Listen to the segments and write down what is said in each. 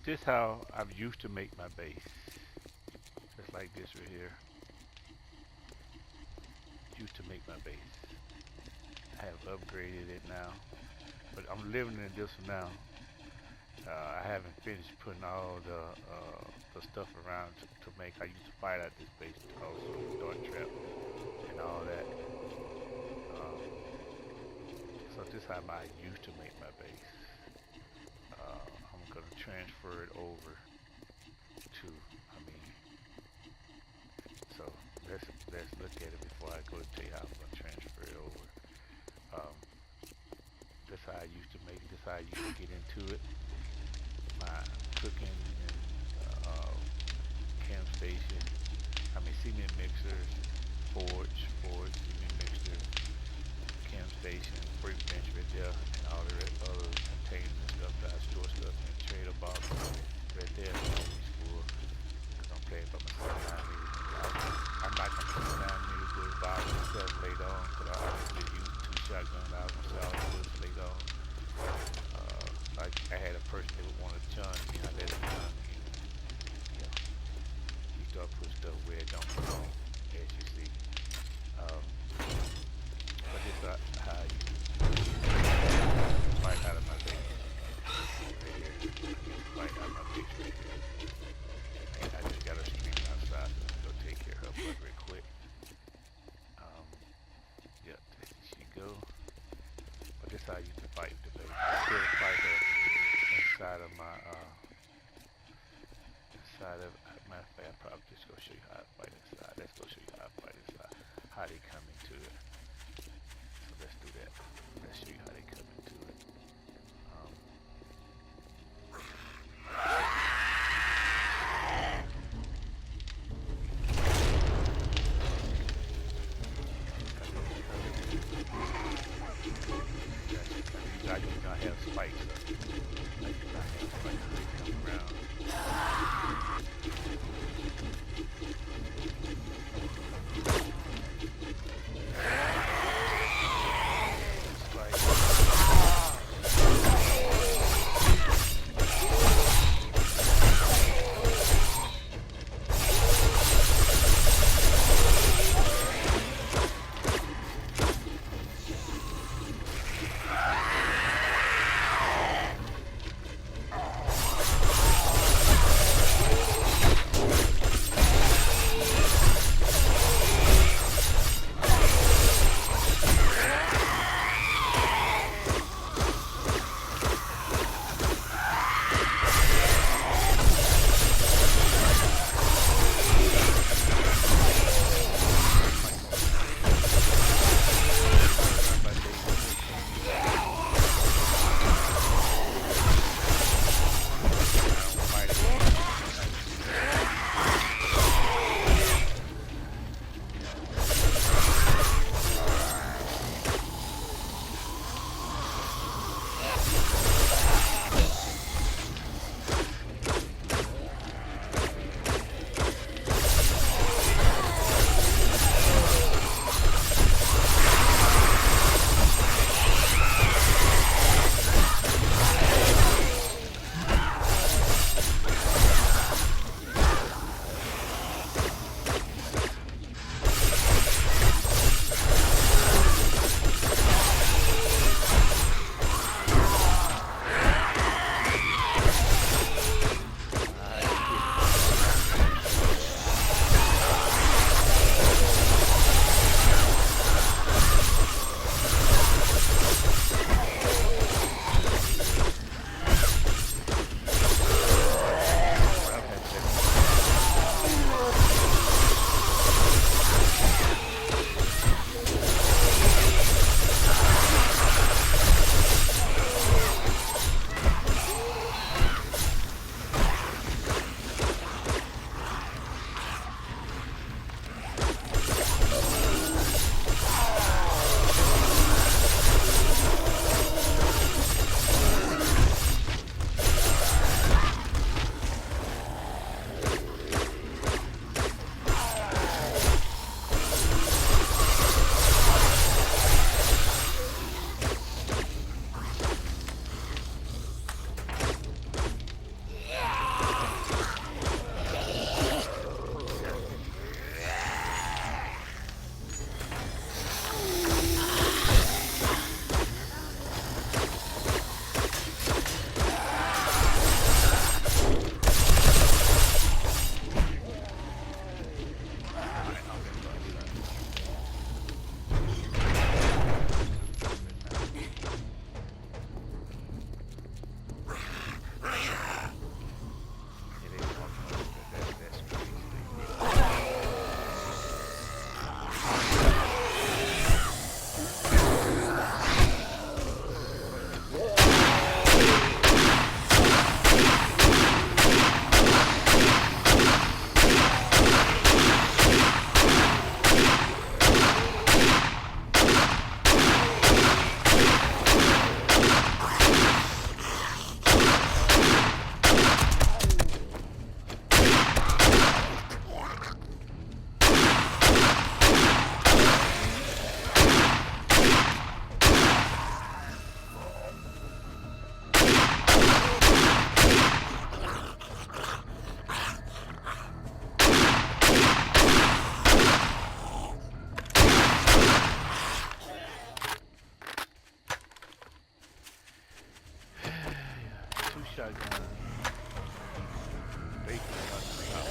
This how I used to make my base. Just like this right here. Used to make my base. I have upgraded it now, but I'm living in this one now. I haven't finished putting all the stuff around to make. I used to fight out this base also, dart trap and all that. Um, so this is how I used to make my base. I'm gonna transfer it over to. I mean, so let's look at it before I go to tell you how I'm gonna transfer it over. Um, that's how I used to make it. That's how I used to get into it. My cooking and camp station. I mean, cement mixers, forge, cement mixer, camp station, workbench right there, and all the other containers and stuff that I store stuff in. Trader box right there, always full. Cause I'm playing by myself now. I'm not gonna put 9 millimeter buy myself later on. Cause I always use two shotguns. I was gonna say all the bullets later on. Like I had a person that would want to chun me. I let him chun me. Yeah, he start putting stuff where it don't belong, as you see. Um, but this how I used to fight out of my base right here. I used to fight out of my base right here. And I just got a stream outside, so let me go take care of her butt real quick. Um, yeah, there she go. But this how I used to fight the base. I still fight her inside of my inside of matter of fact, I probably just go show you how to fight inside. Let's go show you how to fight inside. How they come into it. So let's shotgun, bacon on the top.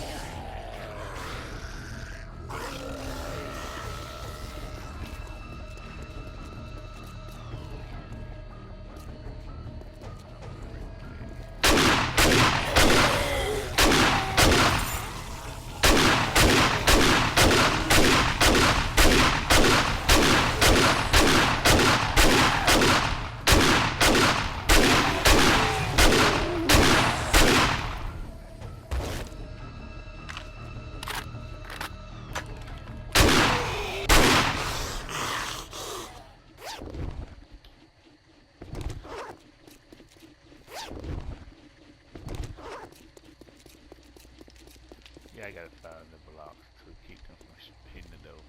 Yeah, I gotta find the blocks to keep them from hitting the door.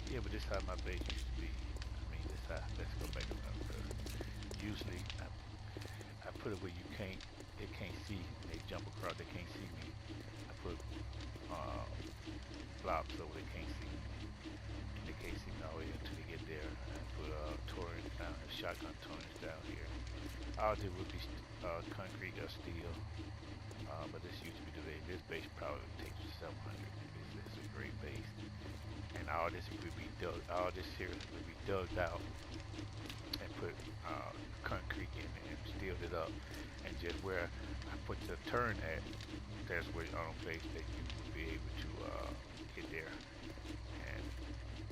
Yeah, but this how my base used to be. I mean, this how, let's go back around first. Usually, I put it where they can't see, they jump across, they can't see me. I put blocks so they can't see me. And they can't see me all the way until they get there. I put torrents down, shotgun torrents down here. All there would be concrete or steel, but this used to be the base. This base probably takes 700. This is a great base. And all this would be dug, all this here would be dug out and put concrete in it and sealed it up. And just where I put the turn at, that's where on a place that you would be able to get there. And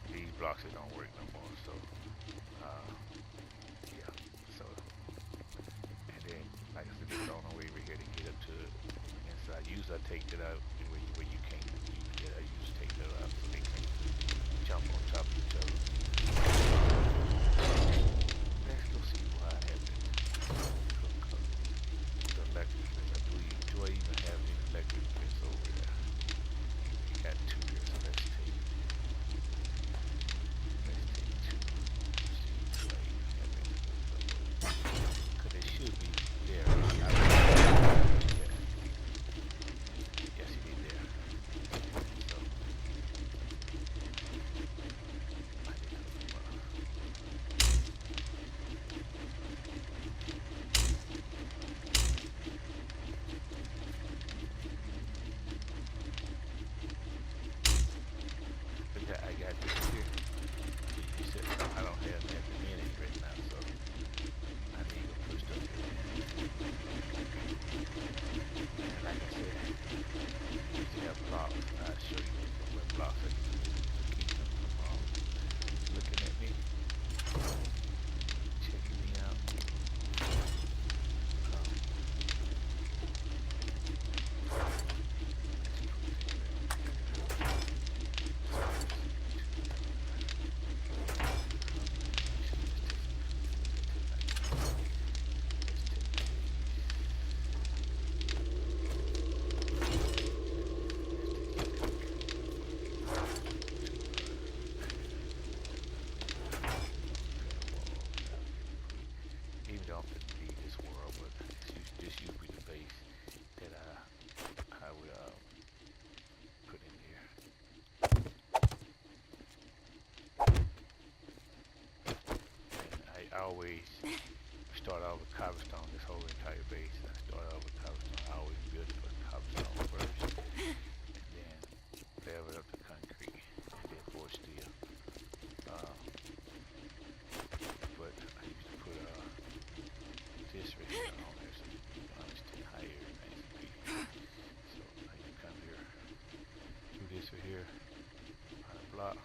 these blocks don't work no more, so yeah. So and then like I said, there's no way over here to get up to the inside. Usually I take that out where you can't use that. I usually take that out so they can't jump on top of each other. Let's go see what happened. The electric fence. Do I even have the electric fence over there? We got two here, so let's take two. See, because they should be there. Yes, it is there. So I got this here. You said I don't have nothing in it right now, so I need to push stuff in. And like I said, you have blocks. I'll show you what blocks I use to keep them from looking at me, checking me out. Even though I'm going to leave this world, but this used to be the base that I would put in here. And I always start out with cobblestone, this whole entire base. I start out with cobblestone. I always build it with cobblestone first, and then level it up to concrete, and then pour steel. But I used to put this right here on there so you can understand how everything's to be. So I can come here, do this right here on a block.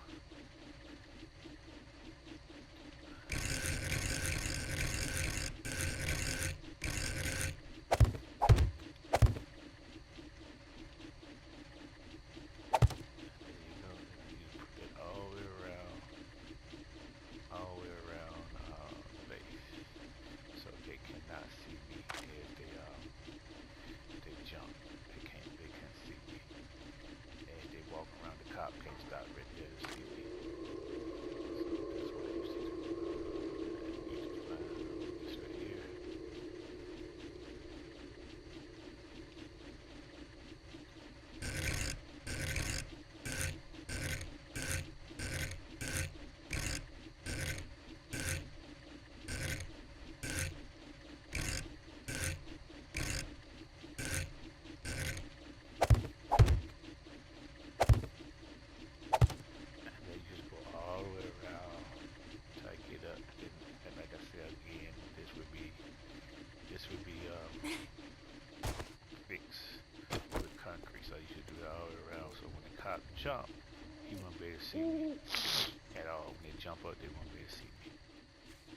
jump, he won't be able to see me at all. When they jump up, they won't be able to see me.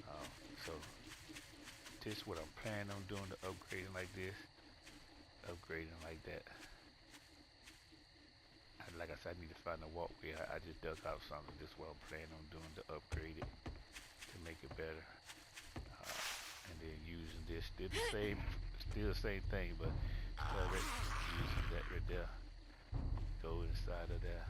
Uh, so this is what I'm planning on doing, the upgrading like this, upgrading like that. Like I said, I need to find a walkway. I just dug out something. This is what I'm planning on doing to upgrade it to make it better. And then using this, still the same thing, but using that right there. Go inside of there.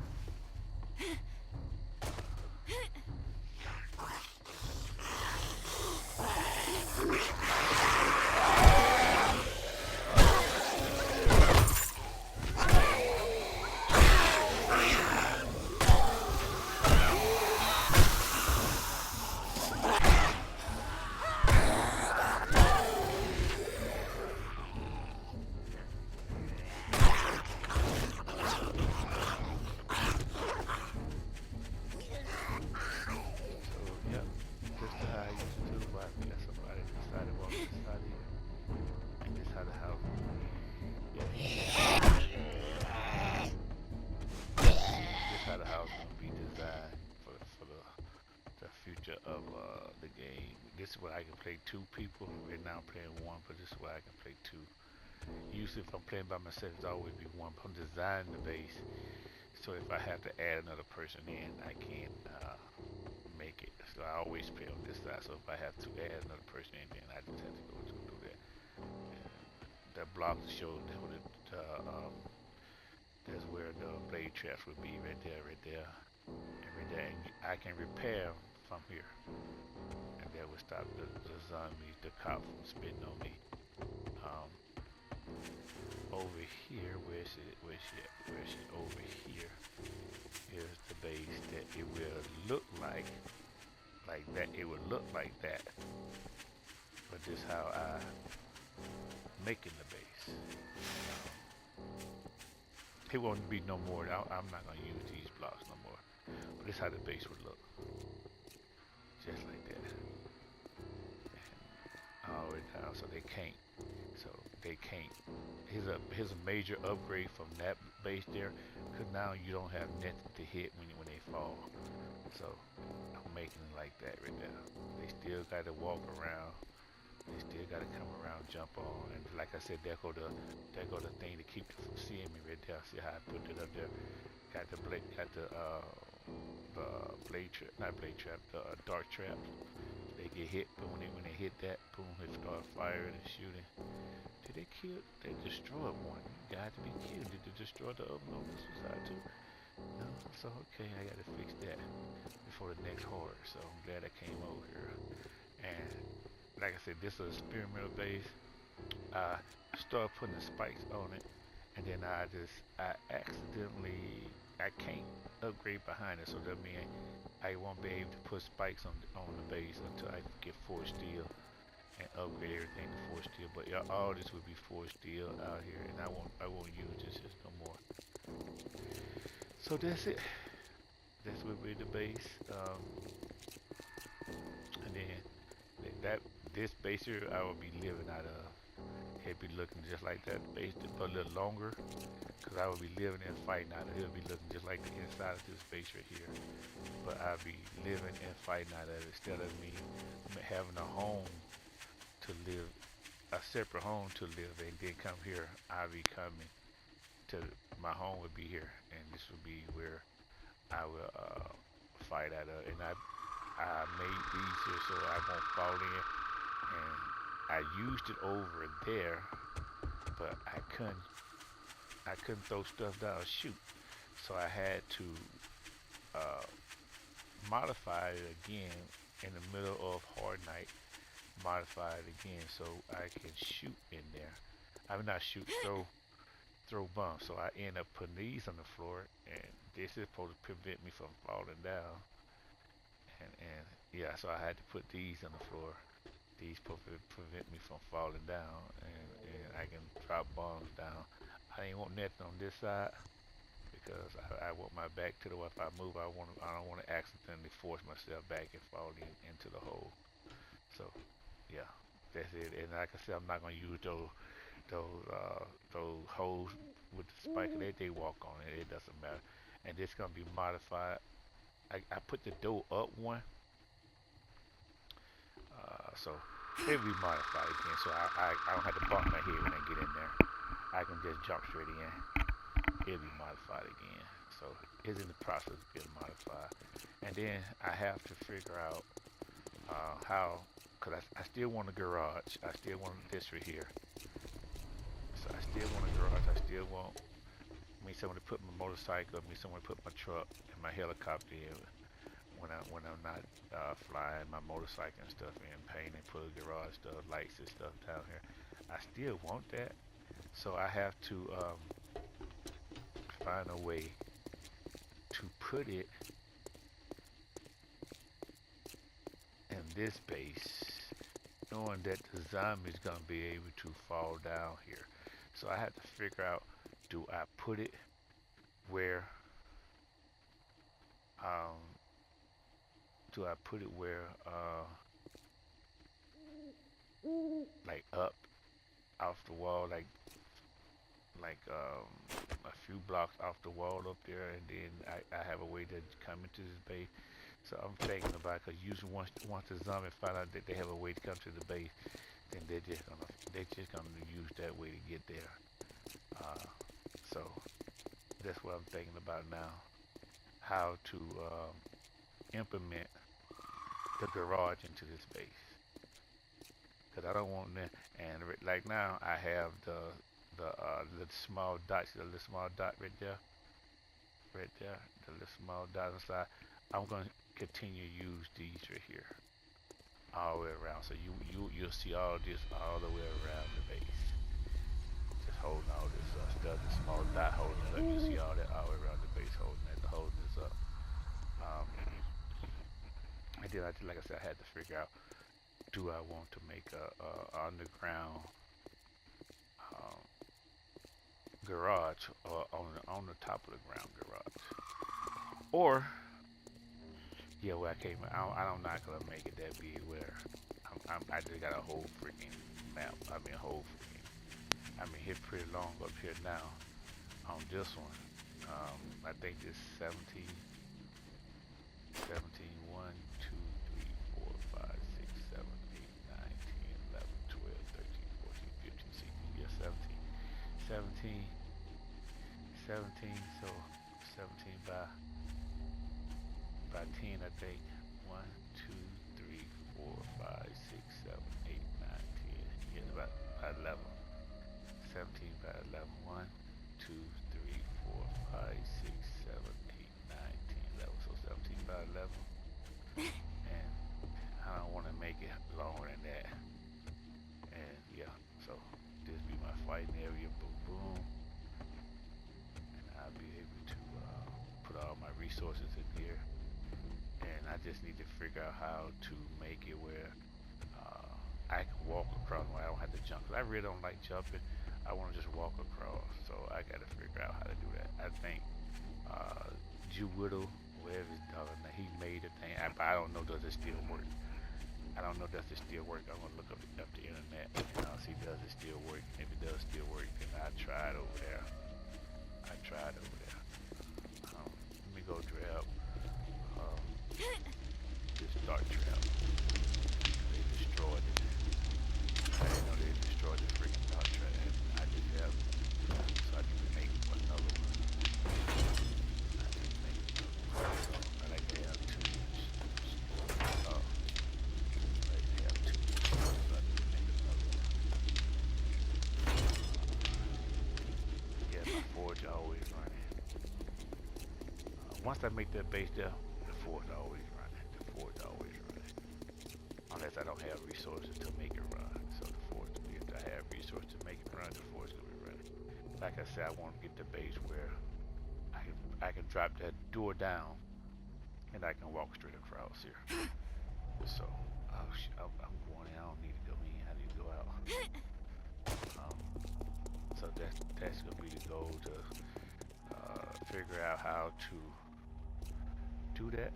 So, yep, this is how I used to do. But I got somebody decided to walk inside here. And this how the house. Yeah. This how the house gonna be designed for the future of the game. This is where I can play two people. Right now I'm playing one, but this is where I can play two. Usually if I'm playing by myself, it's always be one. But I'm designing the base, so if I have to add another person in, I can make it. So I always play on this side. So if I have to add another person in, then I just have to go to do that. That block shows that's where the blade traps would be right there, right there, and right there. And I can repair from here, and that would stop the zombies, the cop from spitting on me. Um, Over here, where's it? Where's she at? Where's she? Over here is the base that it will look like that. It would look like that, but this is how I making the base. It won't be no more. I'm not gonna use these blocks no more. But this is how the base would look, just like that. And all the way down, so they can't. So they can't. Here's a major upgrade from that base there, because now you don't have nothing to hit when they fall. So I'm making it like that right there. They still got to walk around. They still got to come around, jump on, and like I said, there go the thing to keep them from seeing me right there. See how I put it up there? Got the blade trap, not blade trap, the dark trap. They get hit, but when they hit that, boom, they start firing and shooting. Did they kill? They destroyed one. You got to be killed. Did they destroy the other one on this side too? No. So okay, I got to fix that before the next horror. So I'm glad I came over here. And like I said, this is a experimental base. I started putting the spikes on it, and then I can't upgrade behind it, so that means I won't be able to put spikes on the base until I get forged steel and upgrade everything to forged steel. But yeah, all this would be forged steel out here, and I won't use this no more. So that's it. That's what be the base. And then this base here I will be living out of. It'll be looking just like that base, but a little longer, because I will be living and fighting out of it. It'll be looking just like the inside of this base right here. But I'll be living and fighting out of it instead of me having a home to live, a separate home to live, and then come here. I'll be coming to, my home would be here, and this would be where I will fight out of. And I made these here so I won't fall in, and I used it over there, but I couldn't throw stuff down or shoot, so I had to modify it again in the middle of Hard Night. Modify it again so I can shoot in there. I mean, not shoot, throw bombs. So I end up putting these on the floor, and this is supposed to prevent me from falling down. And yeah, so I had to put these on the floor. These prevent me from falling down, and I can drop bombs down. I ain't want nothing on this side because I want my back to the wall. If I move, I don't want to accidentally force myself back and fall into the hole. So yeah, that's it. And like I said, I'm not gonna use those holes with the spike. They walk on it. It doesn't matter. and this gonna be modified. I put the door up one, so it'll be modified again. So I don't have to bump my head when I get in there. I can just jump straight in. It'll be modified again. So it's in the process of being modified. And then I have to figure out how, because I still want a garage. I still want this right here. So I still want a garage. I still want me somewhere to put my motorcycle, me somewhere to put my truck and my helicopter in when I'm not flying my motorcycle and stuff in, painting, put a garage stuff, lights and stuff down here. I still want that. So I have to find a way to put it in this base, knowing that the zombie's gonna be able to fall down here. So I have to figure out, do I put it where um do I put it where like up off the wall, like a few blocks off the wall up there, and then I have a way to come into this base. So I'm thinking about it, because usually once the zombies find out that they have a way to come to the base, then they're just gonna use that way to get there. So that's what I'm thinking about now, how to implement the garage into this base, because I don't want that. And like now I have the small dots, the little small dot right there, the little small dot inside. I'm going to continue to use these right here all the way around. So you'll see all this all the way around the base. Just holding all this stuff, the small dot holding it up. You see all that all the way around the base, holding this up. Um, and then like I said, I had to figure out, do I want to make a underground um, garage, or on the top of the ground garage, or yeah, where I came, I'm not gonna make it that big where I just got a whole freaking map. I mean, it's pretty long up here now on this one. I think it's 17, 17, 1, 2, 3, 4, 5, 6, 7, 8, 9, 10, 11, 12, 13, 14, 15, 16, yeah, 17, 17, 17, so 17 by 10, I think. 1, 2, 3, 4, 5, 6, 7, 8, 9, 10. Yeah, about 11. 17 by 11. 1, 2, 3, 4, 5, 6, 7, 8, 9, 10, 11. So 17 by 11. And I don't want to make it longer than that. And yeah, so this be my fighting area. Boom, boom. And I'll be able to put all my resources in here. And I just need to figure out how to make it where I can walk across, where I don't have to jump. Cause I really don't like jumping. I want to just walk across. So I got to figure out how to do that. I think Jew Whittle, wherever his daughter, he made a thing. I don't know, does it still work? I don't know, does it still work? I'm gonna look up the internet and I'll see, does it still work? If it does still work, then I tried over there. Let me go grab this dark trap. They destroyed it. I didn't know they destroyed the freaking dark trap. I just have, so I need to make another one. I need to make another one. So I like to have two. I like to have two. So I need to make another one. Yeah, my forge always running. Once I make that base there, the forge always running. The forge always running. Unless I don't have resources to make it run. So the forge, if I have resources to make it run, the forge gonna be running. Like I said, I want to get the base where I can drop that door down and I can walk straight across here. So, oh shit, I'm going in. I don't need to go in. I need to go out. So that's gonna be the goal, to figure out how to do that.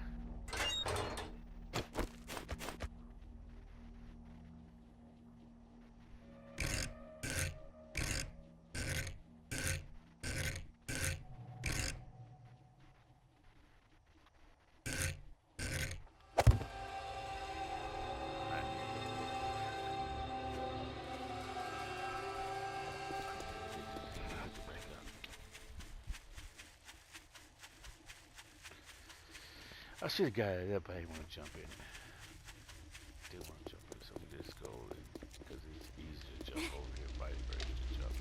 I should have got it up, but I didn't want to jump in. Didn't want to jump in, so we just go in because it's easy to jump over here, vice versa to jump.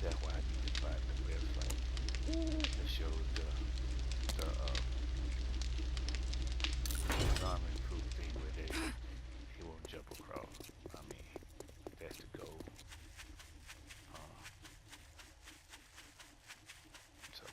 That's why I need to find the website that shows the zombie proof thing where he won't jump across. I mean, that's the goal. Uh, so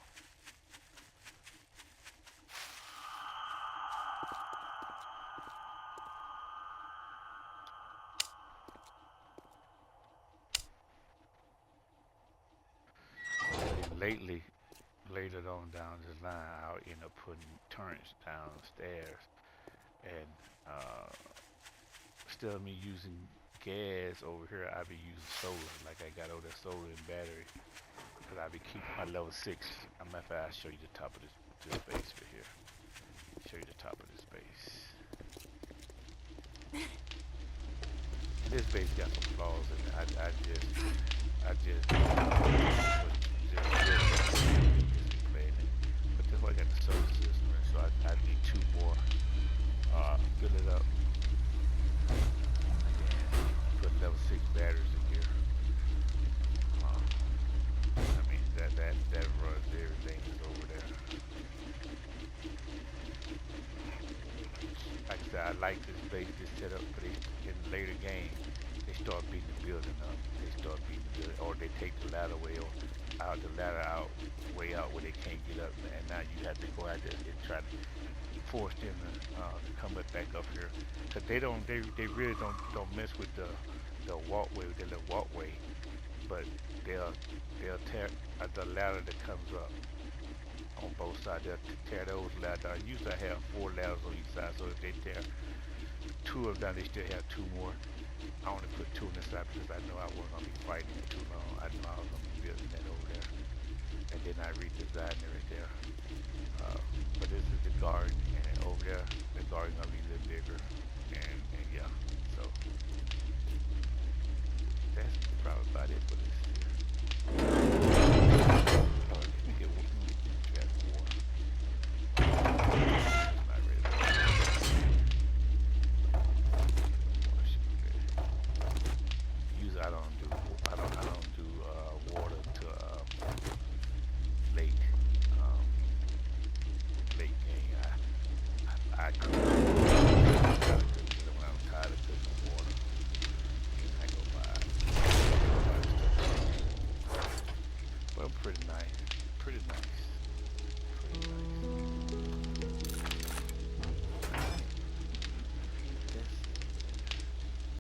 lately, later on down the line, I'll end up putting turrets downstairs, and instead of me using gas over here, I be using solar. Like I got all that solar and battery, cause I be keeping my level 6. I'm matter of fact, I'll show you the top of this base right here. Show you the top of this base. And this base got some flaws in it. I just playing it. But this one I got the solar system, so I need 2 more. Fill it up. And put level 6 batteries in here. I mean that runs everything that's over there. Like I said, I like this base, this setup, but in later games, they start beating the building up. They start beating the building, or they take the ladder way out, the ladder out, way out where they can't get up, and now you have to go out there and try to force them to come back up here, cause they really don't mess with the walkway, the little walkway, but they'll tear the ladder that comes up on both sides. They'll tear those ladders down. Usually I have 4 ladders on each side, so if they tear 2 of them, they still have 2 more. I only put 2 on this side because I know I wasn't gonna be fighting it too long. I know I was gonna be building that over there, and then I redesigned it right there. But this is the garden, and over there, the garden gonna be a little bigger, and yeah. So that's probably about it for this